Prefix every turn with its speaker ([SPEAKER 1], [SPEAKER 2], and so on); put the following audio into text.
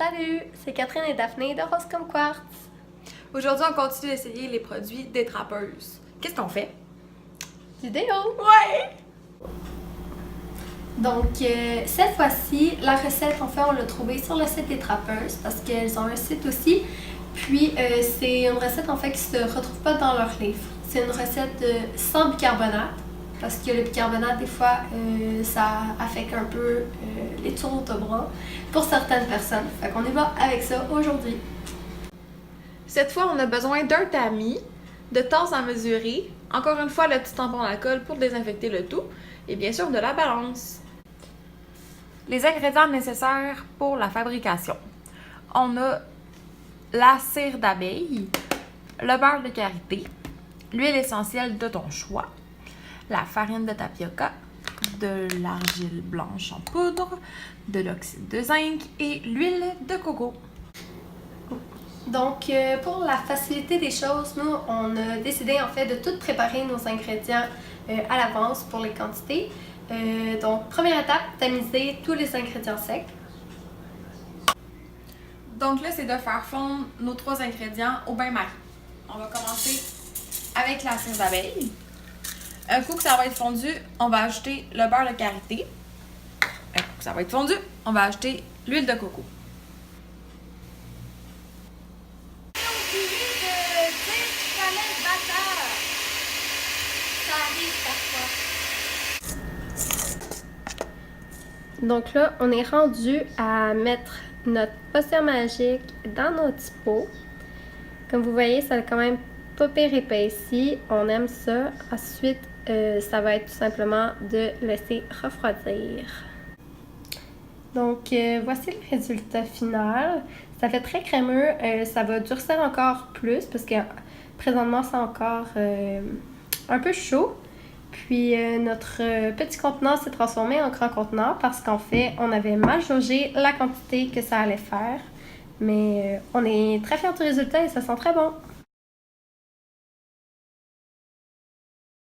[SPEAKER 1] Salut, c'est Catherine et Daphné de Rose comme Quartz.
[SPEAKER 2] Aujourd'hui, on continue d'essayer les produits des trappeuses. Qu'est-ce qu'on fait?
[SPEAKER 1] Du déo!
[SPEAKER 2] Ouais!
[SPEAKER 1] Donc, cette fois-ci, la recette, en fait, on l'a trouvée sur le site des trappeuses parce qu'elles ont un site aussi. Puis, c'est une recette, en fait, qui se retrouve pas dans leur livre. C'est une recette sans bicarbonate parce que le bicarbonate, des fois, ça affecte un peu les tours de bras pour certaines personnes. Fait qu'on y va avec ça aujourd'hui.
[SPEAKER 2] Cette fois, on a besoin d'un tamis, de tasses à mesurer, encore une fois le petit tampon d'alcool pour désinfecter le tout, et bien sûr de la balance. Les ingrédients nécessaires pour la fabrication. On a la cire d'abeille, le beurre de karité, l'huile essentielle de ton choix, la farine de tapioca, de l'argile blanche en poudre, de l'oxyde de zinc et l'huile de coco.
[SPEAKER 1] Donc, pour la facilité des choses, nous, on a décidé en fait de tout préparer nos ingrédients à l'avance pour les quantités. Donc, première étape, tamiser tous les ingrédients secs.
[SPEAKER 2] Donc là, c'est de faire fondre nos 3 ingrédients au bain-marie. On va commencer avec la cire d'abeille. Un coup que ça va être fondu, on va ajouter le beurre de karité. Un coup que ça va être fondu, on va ajouter l'huile de coco.
[SPEAKER 1] Donc là, on est rendu à mettre notre potion magique dans nos petits pots. Comme vous voyez, ça a quand même pas pire épais ici. On aime ça. Ensuite, ça va être tout simplement de laisser refroidir. Donc, voici le résultat final. Ça fait très crémeux. Ça va durcir encore plus parce que présentement, c'est encore un peu chaud. Puis notre petit contenant s'est transformé en grand contenant parce qu'en fait, on avait mal jaugé la quantité que ça allait faire. Mais on est très fiers du résultat et ça sent très bon.